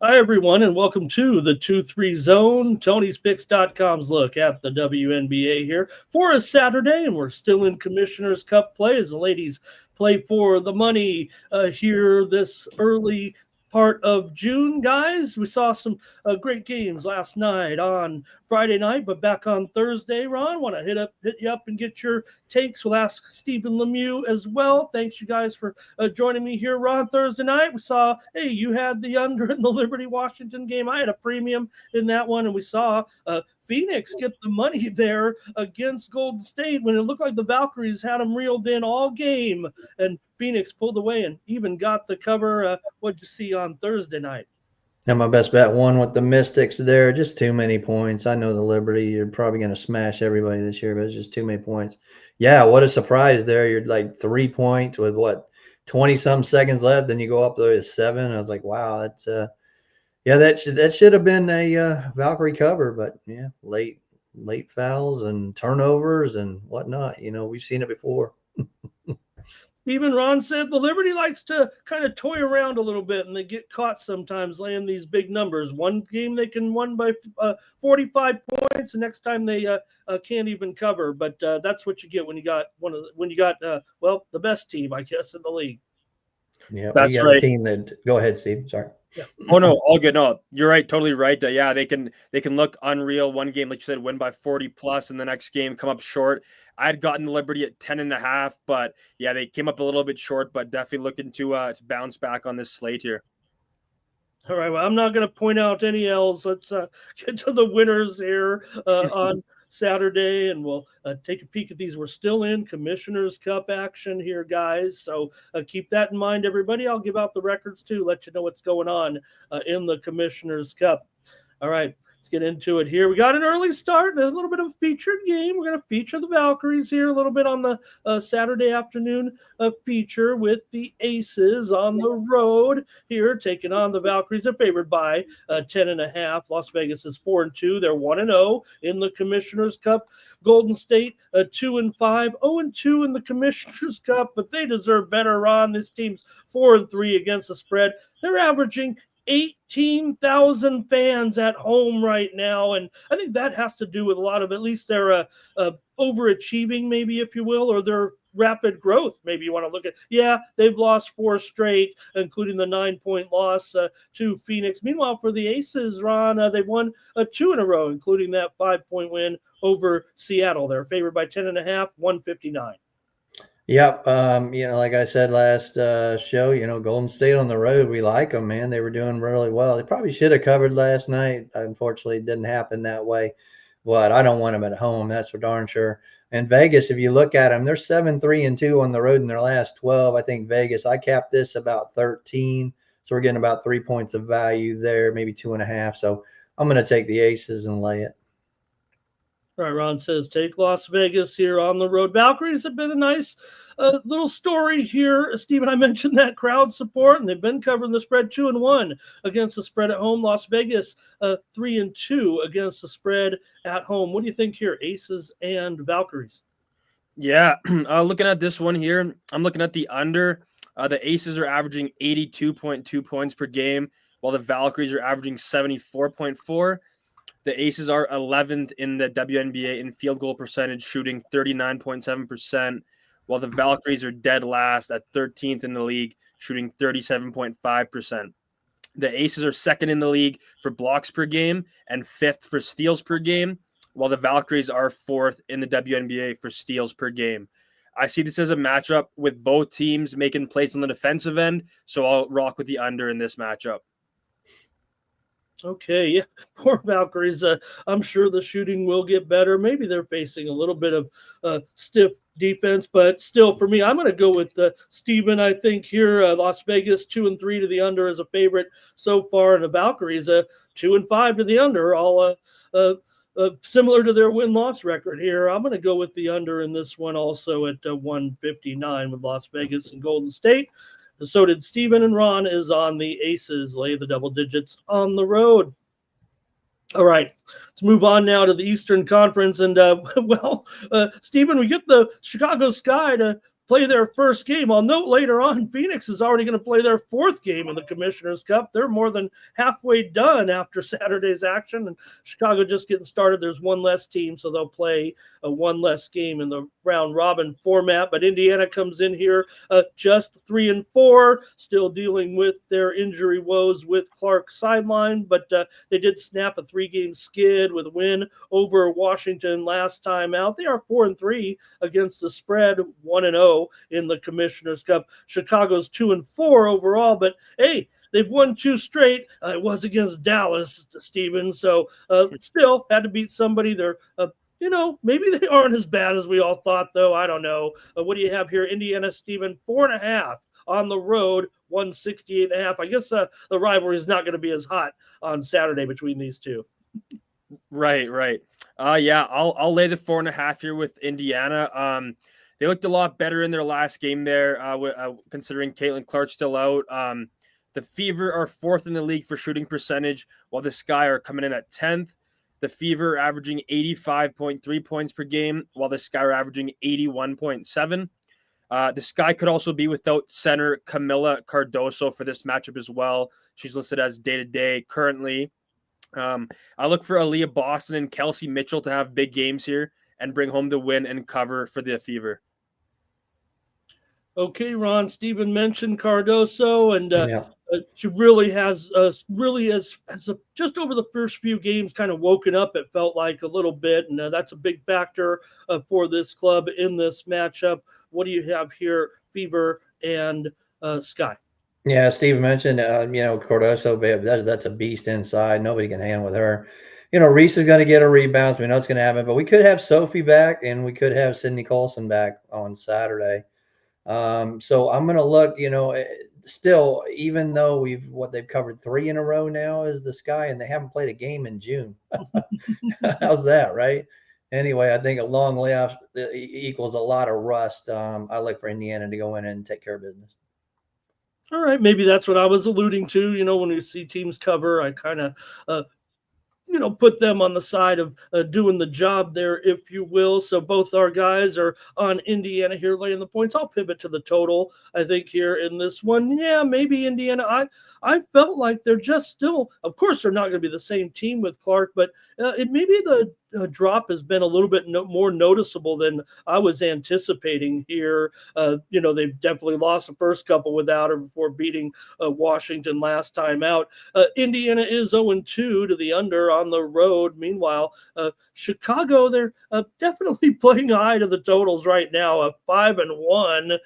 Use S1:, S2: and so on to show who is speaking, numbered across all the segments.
S1: Hi, everyone, and welcome to the 2-3 Zone, Tony'sPicks.com's look at the WNBA here for a Saturday, and we're still in Commissioner's Cup play as the ladies play for the money here this early part of June. Guys, we saw some great games last night on Friday night, but back on Thursday. Ron, want to hit you up and get your takes. We'll ask Stephen Lemieux as well. Thanks, you guys, for joining me here, Ron. Thursday night, we saw, hey, you had the under in the Liberty Washington game. I had a premium in that one, and we saw Phoenix get the money there against Golden State when it looked like the Valkyries had them reeled in all game, and Phoenix pulled away and even got the cover. What'd you see on Thursday night?
S2: And my best bet won with the Mystics there. Just too many points. I know the Liberty, you're probably going to smash everybody this year, but it's just too many points. Yeah, what a surprise there. You're like 3 points with 20-some seconds left, then you go up there to 7. I was like, wow, that's yeah, that should have been a Valkyrie cover, but yeah, late fouls and turnovers and whatnot. We've seen it before.
S1: Even Ron said the Liberty likes to kind of toy around a little bit, and they get caught sometimes laying these big numbers. One game they can win by 45 points, the next time they can't even cover. But that's what you get when you got the best team, I guess, in the league.
S2: Yeah, that's right. A team that. Go ahead, Steve. Sorry.
S3: Yeah. Oh no, all good. No, you're right. Totally right. Yeah, they can look unreal. One game, like you said, win by 40 plus, and the next game come up short. I had gotten the Liberty at 10.5, but yeah, they came up a little bit short, but definitely looking to bounce back on this slate here.
S1: All right. Well, I'm not going to point out any L's. Let's get to the winners here on Saturday, and we'll take a peek at these. We're still in Commissioner's Cup action here, guys. So keep that in mind, everybody. I'll give out the records too, let you know what's going on in the Commissioner's Cup. All right. Let's get into it here. We got an early start and a little bit of a featured game. We're going to feature the Valkyries here a little bit on the Saturday afternoon feature with the Aces on the road here, taking on the Valkyries. They're favored by 10.5. Las Vegas is 4-2. They're 1-0 in the Commissioner's Cup. Golden State 2-5, 0-2 in the Commissioner's Cup, but they deserve better. Ron, this team's 4-3 against the spread. They're averaging 18,000 fans at home right now, and I think that has to do with a lot of, at least their overachieving, maybe, if you will, or their rapid growth. Maybe you want to look at, they've lost 4 straight, including the 9-point loss to Phoenix. Meanwhile, for the Aces, Ron, they've won 2 in a row, including that 5-point win over Seattle. They're favored by 10.5, 159.
S2: Yep. Like I said last show, Golden State on the road, we like them, man. They were doing really well. They probably should have covered last night. Unfortunately, it didn't happen that way. But I don't want them at home. That's for darn sure. And Vegas, if you look at them, they're 7-3-2 on the road in their last 12. I think Vegas, I capped this about 13. So we're getting about 3 points of value there, maybe 2.5. So I'm going to take the Aces and lay it.
S1: All right, Ron says, take Las Vegas here on the road. Valkyries have been a nice little story here. Stephen, I mentioned that crowd support, and they've been covering the spread 2-1 against the spread at home. Las Vegas 3-2 against the spread at home. What do you think here, Aces and Valkyries?
S3: Yeah, looking at this one here, I'm looking at the under. The Aces are averaging 82.2 points per game, while the Valkyries are averaging 74.4. The Aces are 11th in the WNBA in field goal percentage, shooting 39.7%, while the Valkyries are dead last at 13th in the league, shooting 37.5%. The Aces are second in the league for blocks per game and 5th for steals per game, while the Valkyries are 4th in the WNBA for steals per game. I see this as a matchup with both teams making plays on the defensive end, so I'll rock with the under in this matchup.
S1: Okay, yeah, poor Valkyries. I'm sure the shooting will get better. Maybe they're facing a little bit of stiff defense, but still, for me, I'm going to go with Steven. I think here, Las Vegas 2-3 to the under as a favorite so far, and the Valkyries 2-5 to the under, all similar to their win-loss record here. I'm going to go with the under in this one also at 159 with Las Vegas and Golden State. So did Stephen, and Ron is on the Aces, lay the double digits on the road. All right, let's move on now to the Eastern Conference. And, Stephen, we get the Chicago Sky to play their first game. I'll note later on, Phoenix is already going to play their fourth game in the Commissioner's Cup. They're more than halfway done after Saturday's action, and Chicago just getting started. There's one less team, so they'll play one less game in the round robin format. But Indiana comes in here just 3-4, still dealing with their injury woes with Clark sideline, but they did snap a 3-game skid with a win over Washington last time out. They are 4-3 against the spread, 1-0 in the Commissioner's Cup. Chicago's 2-4 overall, but hey, they've won 2 straight. It was against Dallas, Steven. So still had to beat somebody. They're, maybe they aren't as bad as we all thought, though. I don't know. What do you have here? Indiana, Steven, 4.5 on the road, 168.5. I guess the rivalry is not going to be as hot on Saturday between these two.
S3: Right. Yeah, I'll lay the 4.5 here with Indiana. They looked a lot better in their last game there, considering Caitlin Clark's still out. The Fever are 4th in the league for shooting percentage, while the Sky are coming in at 10th. The Fever averaging 85.3 points per game, while the Sky are averaging 81.7. The Sky could also be without center Camila Cardoso for this matchup as well. She's listed as day-to-day currently. I look for Aaliyah Boston and Kelsey Mitchell to have big games here and bring home the win and cover for the Fever.
S1: Okay, Ron, Steven mentioned Cardoso, and she really has just over the first few games kind of woken up, it felt like a little bit, and that's a big factor for this club in this matchup. What do you have here, Fever and Sky?
S2: Yeah, Steve mentioned, Cardoso, that's a beast inside. Nobody can hang with her. Reese is going to get a rebound. We know it's going to happen, but we could have Sophie back, and we could have Sydney Colson back on Saturday. So I'm going to look, still, even though they've covered 3 in a row now is the Sky, and they haven't played a game in June. How's that, right? Anyway, I think a long layoff equals a lot of rust. I look for Indiana to go in and take care of business.
S1: All right, maybe that's what I was alluding to. When we see teams cover, I kind of put them on the side of doing the job there, if you will. So both our guys are on Indiana here laying the points. I'll pivot to the total, I think, here in this one. Yeah, maybe Indiana. I felt like they're just still, of course, they're not going to be the same team with Clark, but maybe the drop has been a little bit more noticeable than I was anticipating here. They've definitely lost the first couple without her before beating Washington last time out. Indiana is 0-2 to the under on the road. Meanwhile, Chicago, they're definitely playing high to the totals right now, 5-1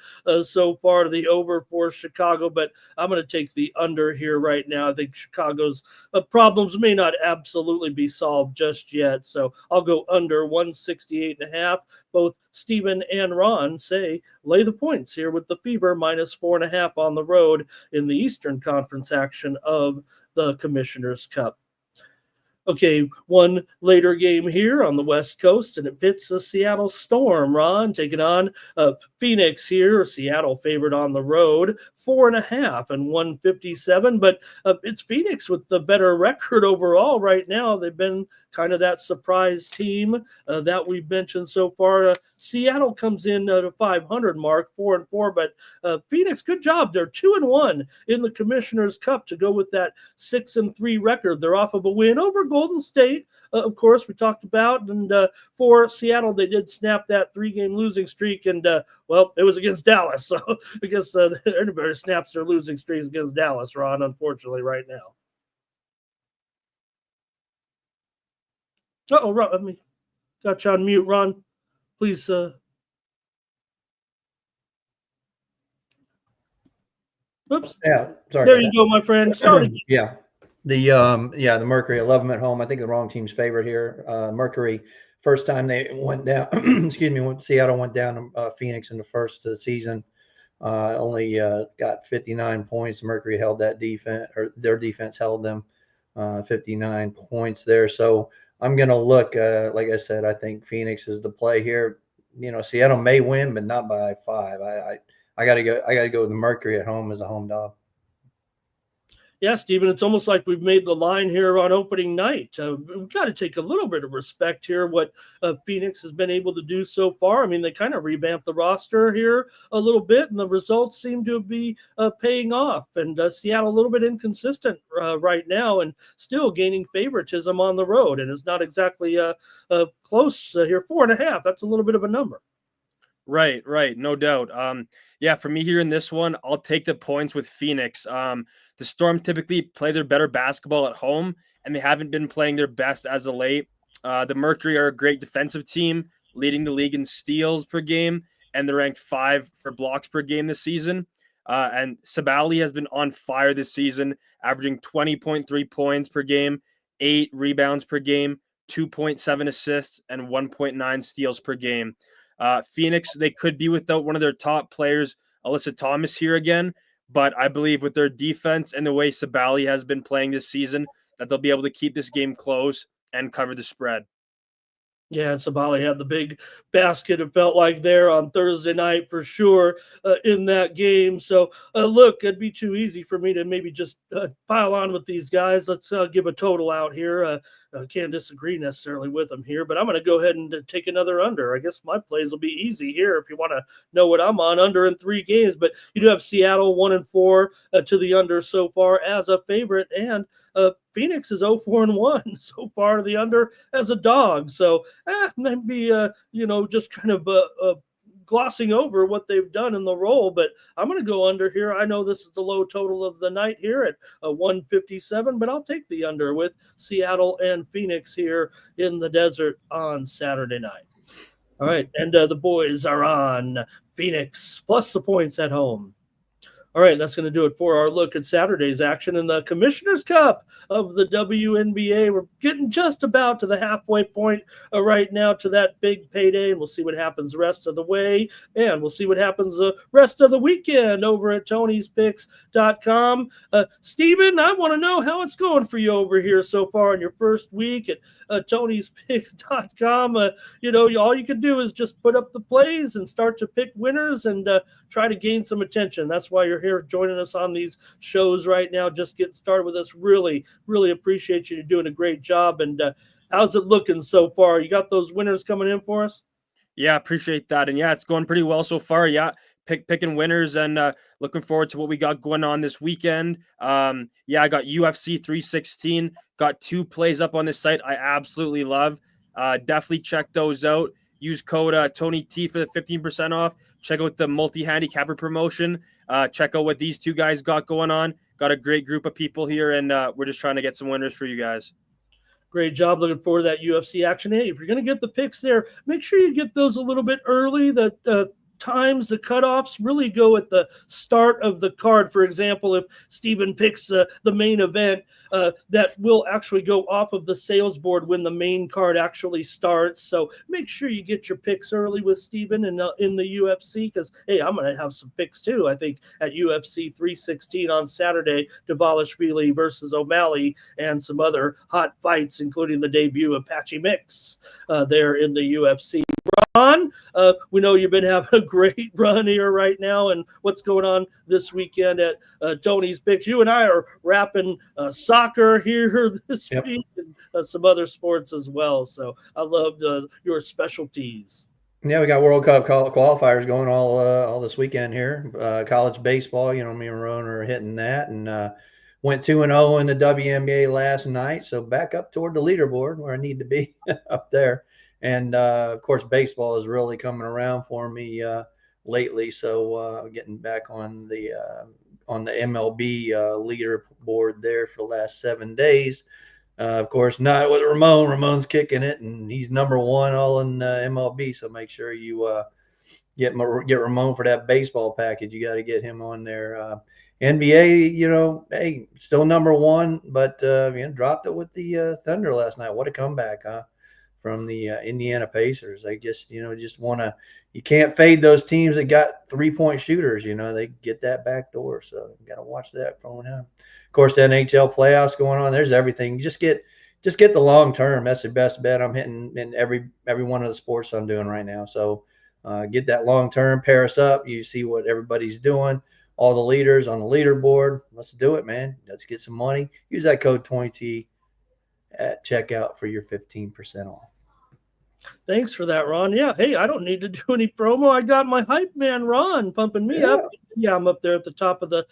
S1: so far to the over for Chicago, but I'm going to take the under here right now. I think Chicago's problems may not absolutely be solved just yet, so I'll go under 168.5. Both Steven and Ron say lay the points here with the Fever -4.5 on the road in the Eastern Conference action of the Commissioner's Cup. Okay, one later game here on the West Coast, and it pits the Seattle Storm, Ron, taking on Phoenix here. Seattle favored on the road, 4.5 and 157, but it's Phoenix with the better record overall right now. They've been kind of that surprise team that we've mentioned so far. Seattle comes in at a 500 mark, 4-4, but Phoenix, good job. They're 2-1 in the Commissioner's Cup to go with that 6-3 record. They're off of a win over Golden State, of course, we talked about. And for Seattle, they did snap that 3-game losing streak. And, it was against Dallas. So I guess everybody snaps their losing streaks against Dallas, Ron, unfortunately, right now. Uh-oh, Ron, let me got you on mute, Ron. Please. Oops.
S2: Yeah, sorry.
S1: There you go, my friend. Sorry.
S2: Yeah. The Mercury, I love them at home. I think the wrong team's favorite here. Mercury, first time they went down, when Seattle went down to Phoenix in the first of the season, only got 59 points. Mercury held that defense, or their defense held them 59 points there. So I'm going to look, like I said, I think Phoenix is the play here. Seattle may win, but not by 5. I got to go with the Mercury at home as a home dog.
S1: Yeah, Stephen, it's almost like we've made the line here on opening night. We've got to take a little bit of respect here, what Phoenix has been able to do so far. I mean, they kind of revamped the roster here a little bit, and the results seem to be paying off. And Seattle a little bit inconsistent right now and still gaining favoritism on the road. And it's not exactly close here. 4.5, that's a little bit of a number.
S3: Right, right, no doubt. Yeah, for me here in this one, I'll take the points with Phoenix. The Storm typically play their better basketball at home, and they haven't been playing their best as of late. The Mercury are a great defensive team, leading the league in steals per game, and they're ranked 5 for blocks per game this season. And Sabali has been on fire this season, averaging 20.3 points per game, 8 rebounds per game, 2.7 assists, and 1.9 steals per game. Phoenix, they could be without one of their top players, Alyssa Thomas, here again. But I believe with their defense and the way Sabali has been playing this season, that they'll be able to keep this game close and cover the spread.
S1: Yeah, Sabali had the big basket, it felt like, there on Thursday night for sure in that game. So, look, it'd be too easy for me to maybe just pile on with these guys. Let's give a total out here. Can't disagree necessarily with them here, but I'm going to go ahead and take another under. I guess my plays will be easy here if you want to know what I'm on, under in 3 games. But you do have Seattle 1-4 to the under so far as a favorite, and Phoenix is 0-4-1 so far to the under as a dog. So maybe just kind of glossing over what they've done in the role, but I'm going to go under here. I know this is the low total of the night here at 157, but I'll take the under with Seattle and Phoenix here in the desert on Saturday night. All right, and the boys are on Phoenix plus the points at home. All right, that's going to do it for our look at Saturday's action in the Commissioner's Cup of the WNBA. We're getting just about to the halfway point right now to that big payday, and we'll see what happens the rest of the way, and we'll see what happens the rest of the weekend over at Tony'sPicks.com. Stephen, I want to know how it's going for you over here so far in your first week at Tony'sPicks.com. All you can do is just put up the plays and start to pick winners and try to gain some attention. That's why you're here joining us on these shows right now. Just getting started with us. Really, really appreciate you. You're doing a great job. And how's it looking so far? You got those winners coming in for us?
S3: Yeah, appreciate that. And yeah, it's going pretty well so far. Yeah, picking winners and looking forward to what we got going on this weekend. Yeah, I got UFC 316. Got 2 plays up on this site I absolutely love. Definitely check those out. Use code Tony T for the 15% off. Check out the multi-handicapper promotion. Check out what these 2 guys got going on. Got a great group of people here, and we're just trying to get some winners for you guys.
S1: Great job. Looking forward to that UFC action. Hey, if you're going to get the picks there, make sure you get those a little bit early. The times, the cutoffs really go at the start of the card. For example, if Stephen picks the main event, that will actually go off of the sales board when the main card actually starts. So make sure you get your picks early with Stephen in the UFC, because, hey, I'm going to have some picks too. I think at UFC 316 on Saturday, Dvalishvili versus O'Malley, and some other hot fights, including the debut of Patchy Mix there in the UFC. Ron, we know you've been having a great run here right now, and what's going on this weekend at Tony's Picks? You and I are wrapping soccer here this week, and some other sports as well. So I love your specialties.
S2: Yeah, we got World Cup qualifiers going all this weekend here. College baseball, me and Ramon are hitting that, and went 2-0 in the WNBA last night, so back up toward the leaderboard where I need to be up there. And of course, baseball is really coming around for me lately. So getting back on the MLB leaderboard there for the last 7 days. Of course, not with Ramon. Ramon's kicking it, and he's number 1 all in MLB. So make sure you get Ramon for that baseball package. You got to get him on there. NBA, hey, still number 1, but dropped it with the Thunder last night. What a comeback, huh? From the Indiana Pacers. They just want to, you can't fade those teams that got 3-point shooters. They get that back door. So you got to watch that going on. Of course, the NHL playoffs going on. There's everything. You just get the long term. That's the best bet I'm hitting in every one of the sports I'm doing right now. So get that long term, pair us up. You see what everybody's doing. all the leaders on the leaderboard. Let's do it, man. Let's get some money. Use that code 20T at checkout for your 15% off.
S1: Thanks for that, Ron. Yeah. Hey, I don't need to do any promo. I got my hype man, Ron, pumping me up. Yeah, I'm up there at the top of the,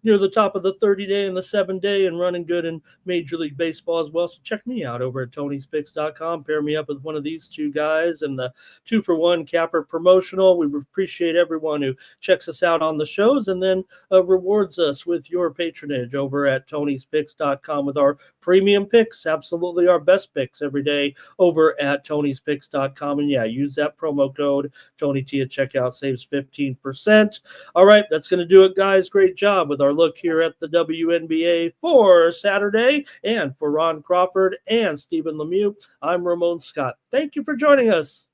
S1: near the top of the 30-day and the 7-day and running good in Major League Baseball as well. So check me out over at Tony'sPicks.com. Pair me up with one of these two guys and the 2-for-1 Capper promotional. We appreciate everyone who checks us out on the shows and then rewards us with your patronage over at Tony'sPicks.com with our premium picks. Absolutely our best picks every day over at Tony'sPicks.com. And yeah, use that promo code TonyT at checkout, saves 15%. All right, that's going to do it, guys. Great job with our look here at the WNBA for Saturday. And for Ron Crawford and Stephen Lemieux, I'm Ramon Scott. Thank you for joining us.